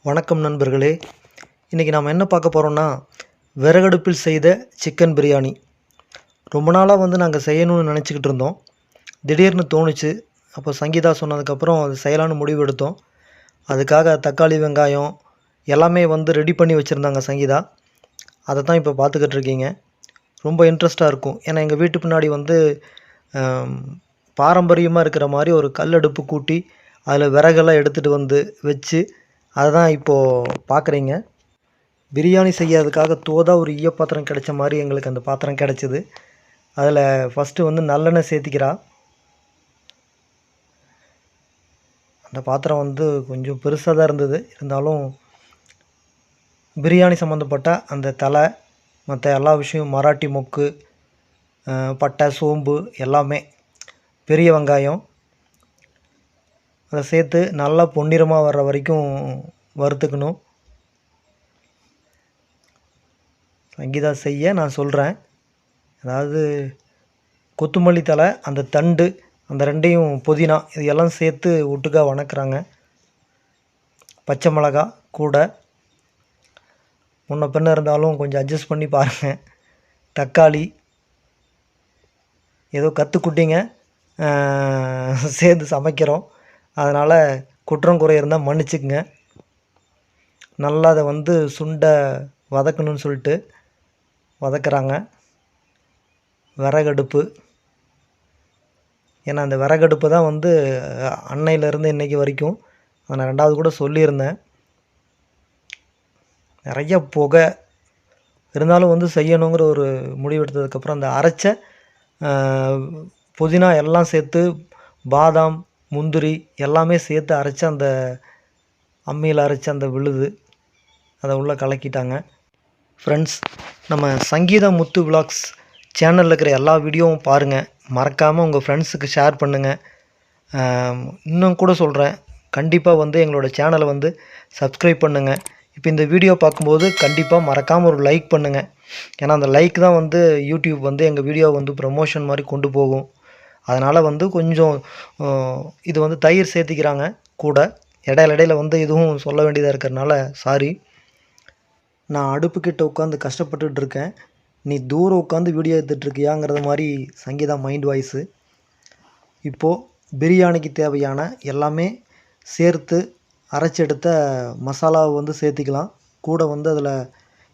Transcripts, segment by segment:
வணக்கம் நண்பர்களே, இன்றைக்கி நாம் என்ன பார்க்க போகிறோன்னா விறகடுப்பில் செய்த சிக்கன் பிரியாணி. ரொம்ப நாளாக நாங்கள் செய்யணும்னு நினச்சிக்கிட்டு இருந்தோம். திடீர்னு தோணுச்சு. அப்போ சங்கீதா சொன்னதுக்கப்புறம் அது செய்யலான்னு முடிவு எடுத்தோம். அதுக்காக தக்காளி வெங்காயம் எல்லாமே ரெடி பண்ணி வச்சுருந்தாங்க சங்கீதா. அதை தான் இப்போ பார்த்துக்கிட்டு இருக்கீங்க. ரொம்ப இன்ட்ரெஸ்ட்டாக இருக்கும். ஏன்னா எங்கள் வீட்டு பின்னாடி பாரம்பரியமாக இருக்கிற மாதிரி ஒரு கல்லடுப்பு கூட்டி அதில் விறகெல்லாம் எடுத்துகிட்டு வச்சு அதை தான் இப்போது பார்க்குறீங்க. பிரியாணி செய்யறதுக்காக தோதா ஒரு ஈயப்பாத்திரம் கிடைச்ச மாதிரி எங்களுக்கு அந்த பாத்திரம் கிடச்சிது. அதில் ஃபஸ்ட்டு நல்லெண்ணெய் சேர்த்திக்கிறா. அந்த பாத்திரம் கொஞ்சம் பெருசாக தான் இருந்தது. இருந்தாலும் பிரியாணி சம்மந்தப்பட்ட அந்த தலை மற்ற எல்லா விஷயம் மராட்டி மொக்கு, பட்டை, சோம்பு எல்லாமே, பெரிய வெங்காயம் அதை சேர்த்து நல்லா பொன்னிறமாக வர்ற வரைக்கும் வறுத்துக்கணும். சங்கீதா செய்ய நான் சொல்கிறேன். அதாவது கொத்தமல்லி தலை, அந்த தண்டு, அந்த ரெண்டையும் புதினா இது எல்லாம் சேர்த்து ஒட்டுக்காக வணக்குறாங்க. பச்சை மிளகா கூட முன்ன பின்ன இருந்தாலும் கொஞ்சம் அட்ஜஸ்ட் பண்ணி பாருங்கள். தக்காளி ஏதோ கற்றுக்குட்டிங்க சேர்ந்து சமைக்கிறோம். அதனால் குற்றம் குறை இருந்தால் மன்னிச்சுக்குங்க. நல்லா அதை சுண்டை வதக்கணும்னு சொல்லிட்டு வதக்குறாங்க. விறகடுப்பு, ஏன்னா அந்த விறகடுப்பு தான் அன்னையிலேருந்து இன்றைக்கி வரைக்கும் நான் ரெண்டாவது கூட சொல்லியிருந்தேன். நிறைய புகை இருந்தாலும் செய்யணுங்கிற ஒரு முடிவெடுத்ததுக்கப்புறம் அந்த அரைச்ச புதினா எல்லாம் சேர்த்து பாதாம், முந்திரி எல்லாமே சேர்த்து அரைச்சி அந்த அம்மியில் அரைச்சி அந்த விழுது அதை உள்ளே கலக்கிட்டாங்க. ஃப்ரெண்ட்ஸ், நம்ம சங்கீதா முத்து விலாக்ஸ் சேனலில் இருக்கிற எல்லா வீடியோவும் பாருங்கள். மறக்காமல் உங்கள் ஃப்ரெண்ட்ஸுக்கு ஷேர் பண்ணுங்கள். இன்னும் கூட சொல்கிறேன், கண்டிப்பாக எங்களோட சேனலை சப்ஸ்கிரைப் பண்ணுங்கள். இப்போ இந்த வீடியோ பார்க்கும்போது கண்டிப்பாக மறக்காமல் ஒரு லைக் பண்ணுங்கள். ஏன்னா அந்த லைக் தான் யூடியூப் எங்கள் வீடியோவை ப்ரமோஷன் மாதிரி கொண்டு போகும். அதனால் கொஞ்சம் இது தயிர் சேர்த்திக்கிறாங்க கூட. இடையில இதுவும் சொல்ல வேண்டியதாக இருக்கிறதுனால சாரி. நான் அடுப்புக்கிட்ட உட்காந்து கஷ்டப்பட்டுட்டு இருக்கேன், நீ தூரம் உட்காந்து வீடியோ எடுத்துகிட்ருக்கியாங்கிறது மாதிரி சங்கீதா மைண்ட் வாய்ஸு. இப்போது பிரியாணிக்கு தேவையான எல்லாமே சேர்த்து அரைச்செடுத்த மசாலாவை சேர்த்திக்கலாம். கூட அதில்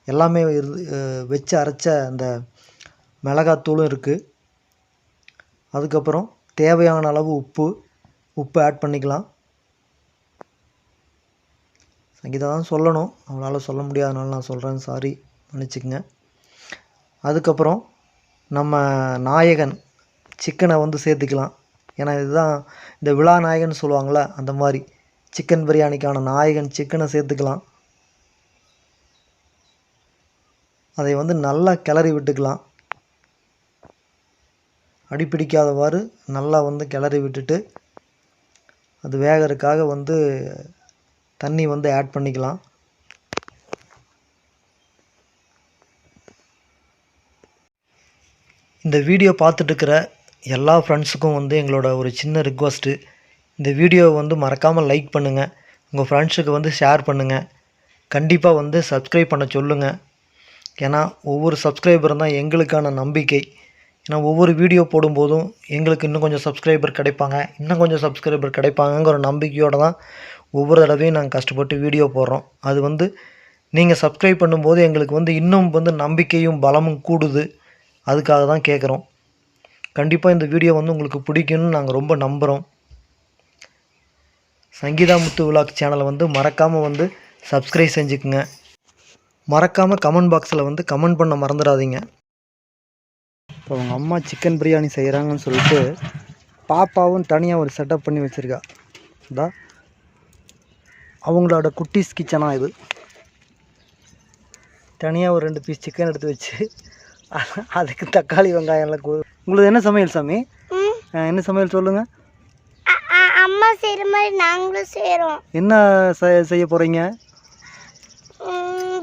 எல்லாமே வச்சு அரைச்ச அந்த மிளகாத்தூளும் இருக்குது. அதுக்கப்புறம் தேவையான அளவு உப்பு ஆட் பண்ணிக்கலாம். சங்கீதா தான் சொல்லணும், அவங்களால சொல்ல முடியாதனால நான் சொல்கிறேன், சாரி, மன்னிச்சுக்கங்க. அதுக்கப்புறம் நம்ம நாயகன் சிக்கனை சேர்த்துக்கலாம். ஏன்னா இதுதான் இந்த விழா நாயகன் சொல்லுவாங்களே, அந்த மாதிரி சிக்கன் பிரியாணிக்கான நாயகன் சிக்கனை சேர்த்துக்கலாம். அதை நல்லா கிளறி விட்டுக்கலாம். அடிப்பிடிக்காதவாறு நல்லா கிளறி விட்டுட்டு அது வேகிறதுக்காக தண்ணி ஆட் பண்ணிக்கலாம். இந்த வீடியோ பார்த்துட்டுருக்கிற எல்லா ஃப்ரெண்ட்ஸுக்கும் எங்களோட ஒரு சின்ன ரிக்வஸ்ட்டு, இந்த வீடியோவை மறக்காமல் லைக் பண்ணுங்கள். உங்கள் ஃப்ரெண்ட்ஸுக்கு ஷேர் பண்ணுங்கள். கண்டிப்பாக சப்ஸ்கிரைப் பண்ண சொல்லுங்கள். ஏன்னா ஒவ்வொரு சப்ஸ்கிரைபரும் தான் எங்களுக்கான நம்பிக்கை. ஏன்னா ஒவ்வொரு வீடியோ போடும்போதும் எங்களுக்கு இன்னும் கொஞ்சம் சப்ஸ்கிரைபர் கிடைப்பாங்கங்கிற ஒரு நம்பிக்கையோடு தான் ஒவ்வொரு தடவையும் நாங்கள் கஷ்டப்பட்டு வீடியோ போடுறோம். அது நீங்கள் சப்ஸ்கிரைப் பண்ணும்போது எங்களுக்கு இன்னும் நம்பிக்கையும் பலமும் கூடுது. அதுக்காக தான் கேட்குறோம். கண்டிப்பாக இந்த வீடியோ உங்களுக்கு பிடிக்கும்னு நாங்கள் ரொம்ப நம்புகிறோம். சங்கீதா முத்து விலாக் சேனலை மறக்காமல் சப்ஸ்கிரைப் செஞ்சுக்குங்க. மறக்காமல் கமெண்ட் பாக்ஸில் கமெண்ட் பண்ண மறந்துடாதீங்க. இப்போ அவங்க அம்மா சிக்கன் பிரியாணி செய்கிறாங்கன்னு சொல்லிட்டு பாப்பாவும் தனியாக ஒரு செட்டப் பண்ணி வச்சுருக்கா. இதான் அவங்களோட குட்டீஸ் கிச்சனாக இது. தனியாக ஒரு 2 பீஸ் சிக்கன் எடுத்து வச்சு அதுக்கு தக்காளி வெங்காயம் எல்லாம் உங்களுக்கு என்ன சமையல் சாமி? என்ன சமையல் சொல்லுங்கள். அம்மா செய்கிற மாதிரி நாங்களும் செய்கிறோம். என்ன செய்ய போகிறீங்க?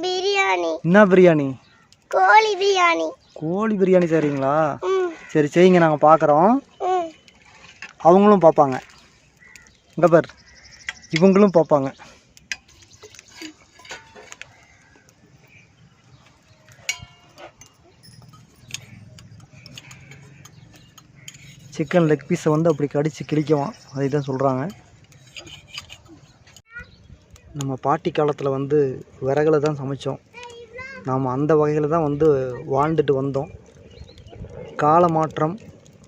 பிரியாணி. என்ன பிரியாணி? கோழி பிரியாணி. கோழி பிரியாணி செய்கிறீங்களா? சரி செய்யுங்க, நாங்கள் பார்க்குறோம். அவங்களும் பார்ப்பாங்க. இங்கே பார், இவங்களும் பார்ப்பாங்க. சிக்கன் லெக் பீஸை வந்து அப்படி கடித்து கிழிக்குவான், அதை தான் சொல்கிறாங்க. நம்ம பாட்டி காலத்தில் வந்து விறகுல தான் சமைச்சோம். நாம் அந்த வகையில் தான் வந்து வாழ்ந்துட்டு வந்தோம். கால மாற்றம்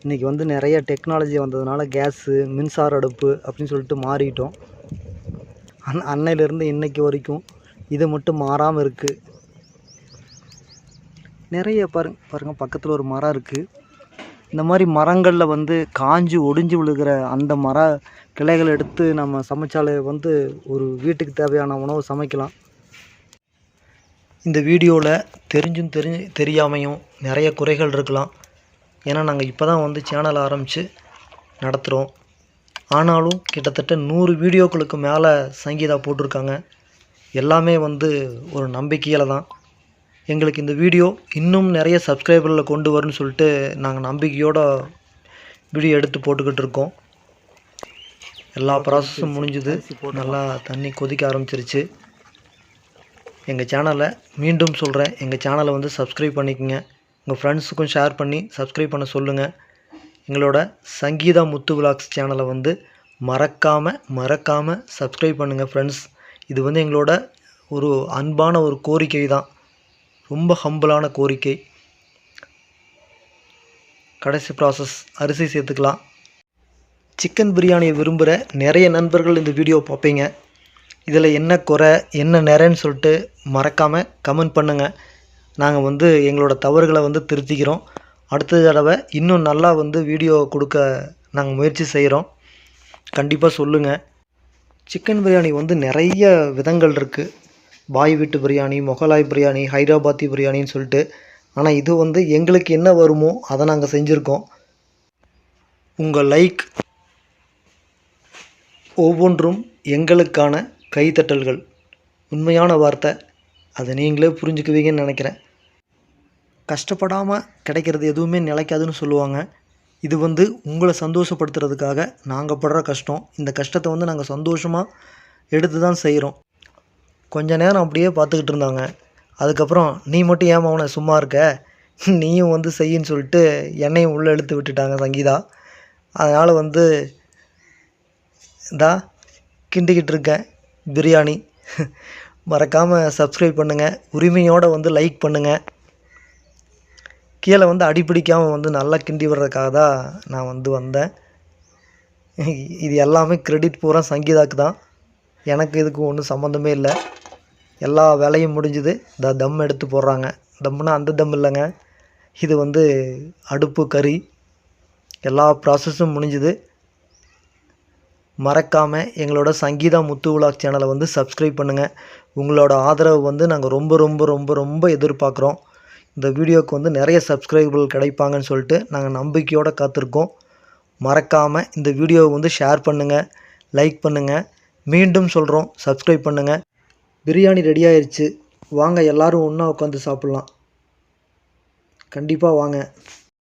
இன்றைக்கி வந்து நிறைய டெக்னாலஜி வந்ததுனால கேஸு, மின்சார அடுப்பு அப்படின்னு சொல்லிட்டு மாறிட்டோம். அன்னையிலேருந்து இன்றைக்கி வரைக்கும் இது மட்டும் மாறாமல் இருக்குது. நிறைய பாருங்கள் பக்கத்தில் ஒரு மரம் இருக்குது. இந்த மாதிரி மரங்களில் வந்து காஞ்சி ஒடிஞ்சு விழுகிற அந்த மர கிளைகளை எடுத்து நம்ம சமைச்சாலே வந்து ஒரு வீட்டுக்கு தேவையான உணவு சமைக்கலாம். இந்த வீடியோவில் தெரிஞ்சும் தெரியாமையும் நிறைய குறைகள் இருக்கலாம். ஏன்னா நாங்கள் இப்போ தான் வந்து சேனல் ஆரம்பித்து நடத்துகிறோம். ஆனாலும் கிட்டத்தட்ட 100 வீடியோக்களுக்கு மேலே சங்கீதா போட்டிருக்காங்க. எல்லாமே வந்து ஒரு நம்பிக்கையில் தான். எங்களுக்கு இந்த வீடியோ இன்னும் நிறைய சப்ஸ்கிரைபரில் கொண்டு வரும்னு சொல்லிட்டு நாங்கள் நம்பிக்கையோடு வீடியோ எடுத்து போட்டுக்கிட்டு இருக்கோம். எல்லா ப்ராசஸும் முடிஞ்சுது. நல்லா தண்ணி கொதிக்க ஆரம்பிச்சிருச்சு. எங்கள் சேனலை மீண்டும் சொல்கிறேன், எங்கள் சேனலை வந்து சப்ஸ்கிரைப் பண்ணிக்கோங்க. உங்கள் ஃப்ரெண்ட்ஸுக்கும் ஷேர் பண்ணி சப்ஸ்கிரைப் பண்ண சொல்லுங்கள். எங்களோட சங்கீதா முத்து விலாக்ஸ் சேனலை வந்து மறக்காமல் சப்ஸ்கிரைப் பண்ணுங்கள் ஃப்ரெண்ட்ஸ். இது வந்து எங்களோட ஒரு அன்பான ஒரு கோரிக்கை தான், ரொம்ப ஹம்பிளான கோரிக்கை. கடைசி ப்ராசஸ் அரிசி சேர்த்துக்கலாம். சிக்கன் பிரியாணியை விரும்புகிற நிறைய நண்பர்கள் இந்த வீடியோ பார்ப்பீங்க. இதில் என்ன குறை என்ன நிறைன்னு சொல்லிட்டு மறக்காமல் கமெண்ட் பண்ணுங்கள். நாங்கள் வந்து எங்களோட தவறுகளை வந்து திருத்திக்கிறோம். அடுத்த தடவை இன்னும் நல்லா வந்து வீடியோ கொடுக்க நாங்கள் முயற்சி செய்கிறோம். கண்டிப்பாக சொல்லுங்கள். சிக்கன் பிரியாணி வந்து நிறைய விதங்கள் இருக்குது. பாய் வீட்டு பிரியாணி, மொகலாய் பிரியாணி, ஹைதராபாத்தி பிரியாணின்னு சொல்லிட்டு. ஆனால் இது வந்து எங்களுக்கு என்ன வருமோ அதை நாங்கள் செஞ்சுருக்கோம். உங்கள் லைக் ஒவ்வொன்றும் எங்களுக்கான கைத்தட்டல்கள். உண்மையான வார்த்தை, அதை நீங்களே புரிஞ்சுக்குவீங்கன்னு நினைக்கிறேன். கஷ்டப்படாமல் கிடைக்கிறது எதுவுமே நிலைக்காதுன்னு சொல்லுவாங்க. இது வந்து உங்களை சந்தோஷப்படுத்துறதுக்காக நாங்கள் படுற கஷ்டம். இந்த கஷ்டத்தை வந்து நாங்கள் சந்தோஷமாக எடுத்து தான் செய்கிறோம். கொஞ்ச நேரம் அப்படியே பார்த்துக்கிட்டு இருந்தாங்க. அதுக்கப்புறம் நீ மட்டும் ஏன் அவனை சும்மா இருக்க, நீயும் வந்து செய்யின்னு சொல்லிட்டு என்னையும் உள்ளே இழுத்து விட்டுட்டாங்க சங்கீதா. அதனால் வந்து இதா கிண்டிக்கிட்டு இருக்கேன் பிரியாணி. மறக்காமல் சப்ஸ்கிரைப் பண்ணுங்கள். உரிமையோடு வந்து லைக் பண்ணுங்கள். கீழே வந்து அடிப்பிடிக்காமல் வந்து நல்லா கிண்டி விடுறதுக்காக தான் நான் வந்து வந்தேன். இது எல்லாமே கிரெடிட் பூரா சங்கீதாவுக்கு தான். எனக்கு இதுக்கு ஒன்றும் சம்மந்தமே இல்லை. எல்லா வேலையும் முடிஞ்சுது. தம் எடுத்து போடுறாங்க. தம்முன்னா அந்த தம் இல்லைங்க, இது வந்து அடுப்பு கறி. எல்லா ப்ராசஸும் முடிஞ்சுது. மறக்காமல் எங்களோட சங்கீதா முத்து விலாக் சேனலை வந்து சப்ஸ்கிரைப் பண்ணுங்கள். உங்களோட ஆதரவு வந்து நாங்கள் ரொம்ப ரொம்ப ரொம்ப ரொம்ப எதிர்பார்க்குறோம். இந்த வீடியோவுக்கு வந்து நிறைய சப்ஸ்கிரைபர்கள் கிடைப்பாங்கன்னு சொல்லிட்டு நாங்கள் நம்பிக்கையோடு காத்திருக்கோம். மறக்காமல் இந்த வீடியோவை வந்து ஷேர் பண்ணுங்கள், லைக் பண்ணுங்கள். மீண்டும் சொல்கிறோம், சப்ஸ்கிரைப் பண்ணுங்கள். பிரியாணி ரெடி ஆயிடுச்சு. வாங்க எல்லோரும் ஒன்றா உட்காந்து சாப்பிட்லாம். கண்டிப்பாக வாங்க.